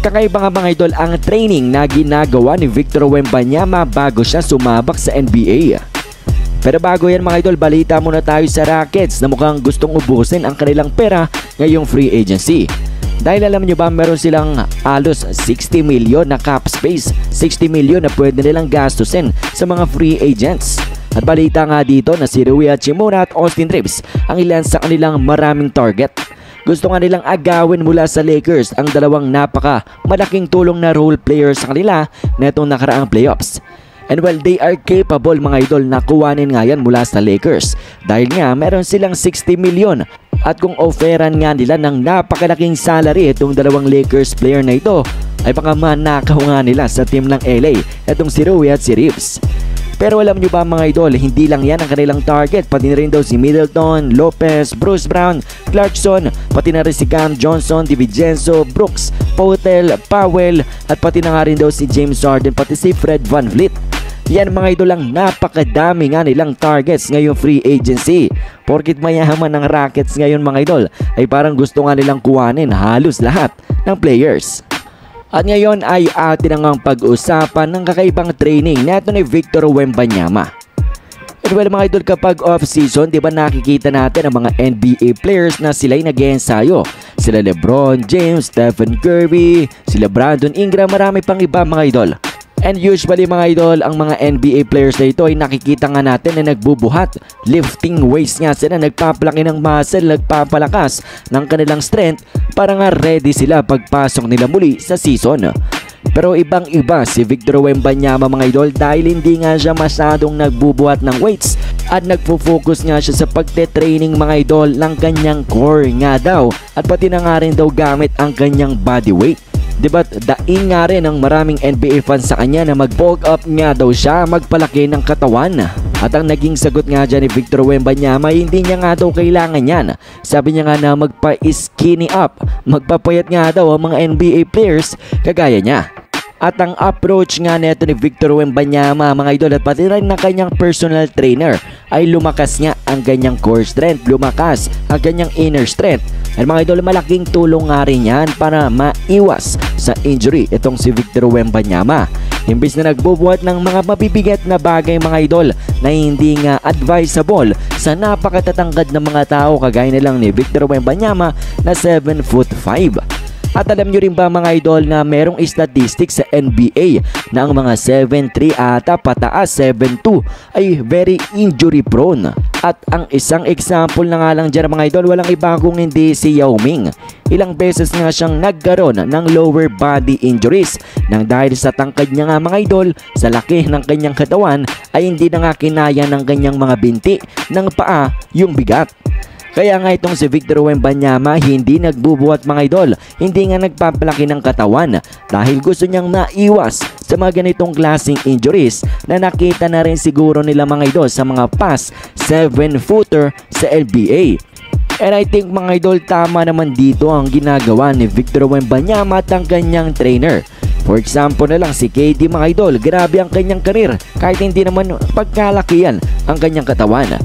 Kakaiba nga mga idol ang training na ginagawa ni Victor Wembanyama bago siya sumabak sa NBA. Pero bago yan mga idol, balita muna tayo sa Rockets na mukhang gustong ubusin ang kanilang pera ngayong free agency. Dahil alam nyo ba, meron silang halos 60 million na cap space, 60 million na pwede nilang gastusin sa mga free agents. At balita nga dito na si Rui Hachimura at Austin Reeves ang ilan sa kanilang maraming target. Gusto nga nilang agawin mula sa Lakers ang dalawang malaking tulong na role players sa kanila netong nakaraang playoffs. And well, they are capable mga idol na kuwanin nga yan mula sa Lakers dahil nga meron silang 60 million. At kung offeran nga nila ng napakalaking salary itong dalawang Lakers player na ito, ay baka manakaw nga nila sa team ng LA itong si Rui at si Reeves. Pero alam nyo ba mga idol, hindi lang yan ang kanilang target, pati na rin daw si Middleton, Lopez, Bruce Brown, Clarkson, pati na rin si Cam Johnson, DiVincenzo, Brooks, Poeltl, Powell, at pati na nga rin daw si James Harden, pati si Fred VanVleet. Yan mga idol, ang napakadami nga nilang targets ngayong free agency. Porkit mayaman ng Rockets ngayon mga idol, ay parang gusto nga nilang kuhanin halos lahat ng players. At ngayon ay atin ang pag-usapan ng kakaibang training neto ni Victor Wembanyama. At well mga idol, kapag off-season, di ba nakikita natin ang mga NBA players na sila'y nag-ensayo. Sila LeBron James, Stephen Curry, sila Brandon Ingram, marami pang iba mga idol. And usually mga idol, ang mga NBA players na ito ay nakikita nga natin na nagbubuhat. Lifting weights nga sila, nagpapalaki ng muscle, nagpapalakas ng kanilang strength para nga ready sila pagpasok nila muli sa season. Pero ibang iba si Victor Wembanyama mga idol dahil hindi nga siya masyadong nagbubuhat ng weights at nagpo-focus nga siya sa pagte-training mga idol ng kanyang core nga daw at pati na nga rin daw gamit ang kanyang body weight. Diba daing nga rin ang maraming NBA fans sa kanya na mag-bulk up nga daw siya, magpalaki ng katawan. At ang naging sagot nga dyan ni Victor Wembanyama, hindi niya nga daw kailangan yan. Sabi niya nga na magpa-skinny up, magpapayat nga daw ang mga NBA players kagaya niya. At ang approach nga neto ni Victor Wembanyama mga idol at pati rin ng kanyang personal trainer ay lumakas nga ang kanyang core strength, lumakas ang kanyang inner strength. At mga idol, malaking tulong nga rin yan para maiwas sa injury itong si Victor Wembanyama. Imbis na nagbubuhat ng mga mabibigat na bagay mga idol na hindi nga advisable sa napakatatangkad ng mga tao kagaya na lang ni Victor Wembanyama na 7'5". At alam nyo rin ba mga idol na merong statistics sa NBA na ang mga 7'3 ata pataas 7'2 ay very injury prone. At ang isang example na nga lang dyan mga idol, walang iba kung hindi si Yao Ming. Ilang beses nga siyang nagkaroon ng lower body injuries nang dahil sa tangkad niya nga mga idol, sa laki ng kanyang katawan ay hindi na nga kinaya ng kanyang mga binti ng paa yung bigat. Kaya nga itong si Victor Wembanyama hindi nagbubuhat mga idol, hindi nga nagpapalaki ng katawan dahil gusto niyang naiwas sa mga ganitong klaseng injuries na nakita na rin siguro nila mga idol sa mga past 7-footer sa NBA. And I think mga idol, tama naman dito ang ginagawa ni Victor Wembanyama at ang kanyang trainer. For example na lang si KD mga idol, grabe ang kanyang karir kahit hindi naman pagkalakihan ang kanyang katawan.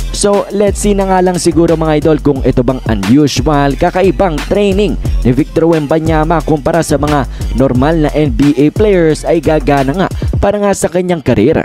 So let's see na nga lang siguro mga idol kung ito bang unusual, kakaibang training ni Victor Wembanyama kumpara sa mga normal na NBA players ay gagana nga para nga sa kanyang karir.